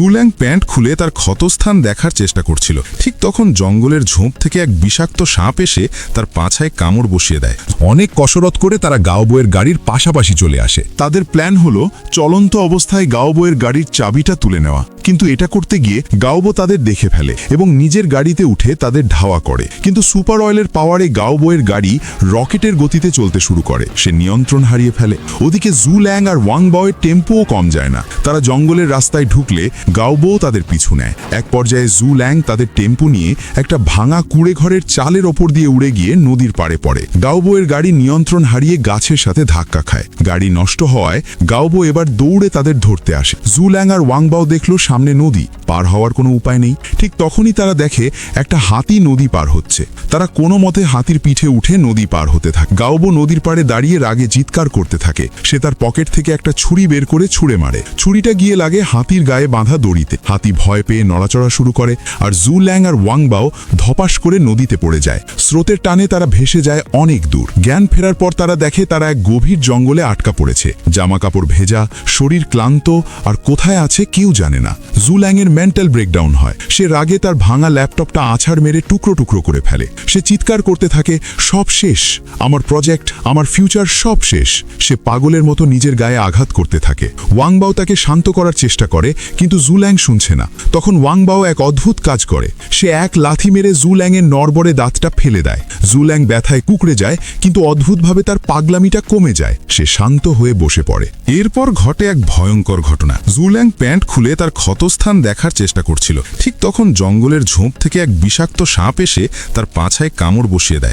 জুল্যাং pant খুলে তার ক্ষতস্থান দেখার চেষ্টা করছিল। ঠিক তখন জঙ্গলের ঝোপ থেকে এক বিষাক্ত সাপ এসে তার পাছায় কামড় বসিয়ে দেয়। অনেক কসরত করে তারা গাওবইয়ের গাড়ির পাশাপাশি চলে আসে। তাদের প্ল্যান হলো চলন্ত অবস্থায় গাওবোয়ের গাড়ির চাবিটা তুলে নেওয়া, কিন্তু এটা করতে গিয়ে গাওবো তাদের দেখে ফেলে এবং নিজের গাড়িতে উঠে তাদের ধাওয়া করে। কিন্তু সুপার অয়েলের পাওয়ারে গাওবোয়ের গাড়ি রকেটের গতিতে চলতে শুরু করে। সে নিয়ন্ত্রণ হারিয়ে ফেলে। ওদিকে জুল্যাং আর ওয়াংবাওয়ের টেম্পোও কম যায় না। তারা জঙ্গলের রাস্তায় ঢুকলে গাওবো তাদের পিছু নেয়। এক পর্যায়ে জুল্যাং তাদের টেম্পো নিয়ে একটা ভাঙা কুড়ে ঘরের চালের ওপর দিয়ে উড়ে গিয়ে নদীর পাড়ে পড়ে। গাওবোয়ের গাড়ি নিয়ন্ত্রণ হারিয়ে গাছের সাথে ধাক্কা খায়। গাড়ি নষ্ট হওয়ায় গাওবো এবার দৌড়ে তাদের ধরতে আসে। জুল্যাং আর ওয়াংবাও দেখল সামনে নদী, পার হওয়ার কোনো উপায় নেই। ঠিক তখনই তারা দেখে একটা হাতি নদী পার হচ্ছে। তারা কোনো মতে হাতির পিঠে উঠে নদী পার হতে থাকে। গাওবো নদীর পাড়ে দাঁড়িয়ে রাগে চিৎকার করতে থাকে। সে তার পকেট থেকে একটা ছুরি বের করে ছুঁড়ে মারে। ছুরিটা গিয়ে লাগে হাতির গায়ে বাঁধা দড়িতে। হাতি ভয় পেয়ে নড়াচড়া শুরু করে আর জুল্যাং আর ওয়াংবাও ধপাস করে নদীতে পড়ে যায়। স্রোতের টানে তারা ভেসে যায় অনেক দূর। জ্ঞান ফেরার পর তারা দেখে তারা এক গভীর জঙ্গলে আটকা পড়েছে। জামা কাপড় ভেজা, শরীর ক্লান্ত, আর কোথায় আছে কেউ জানে না। জুল্যাংয়ের মেন্টাল ব্রেকডাউন হয়। সে রাগে তার ভাঙা ল্যাপটপটা আছাড় মেরে টুকরো টুকরো করে ফেলে। সে চিৎকার করতে থাকে, সব শেষ, আমার প্রজেক্ট, আমার ফিউচার সব শেষ। সে পাগলের মতো নিজের গায়ে আঘাত করতে থাকে। ওয়াংবাও তাকে শান্ত করার চেষ্টা করে, কিন্তু জুল্যাং শুনছে না। তখন ওয়াংবাও এক অদ্ভুত কাজ করে। সে এক লাথি মেরে জুল্যাংয়ের নড়বড়ে দাঁতটা ফেলে দেয়। জুল্যাং ব্যথায় কুঁকড়ে যায়, কিন্তু অদ্ভুতভাবে তার পাগলামিটা কমে যায়। সে শান্ত হয়ে বসে পড়ে। এরপর ঘটে এক ভয়ঙ্কর ঘটনা। জুল্যাং প্যান্ট খুলে তার ক্ষতস্থান দেখার চেষ্টা করছিল। ঠিক তখন জঙ্গলের ঝোপ থেকে এক বিষাক্ত সাপ এসে তার পাছায় কামড় বসিয়ে দেয়।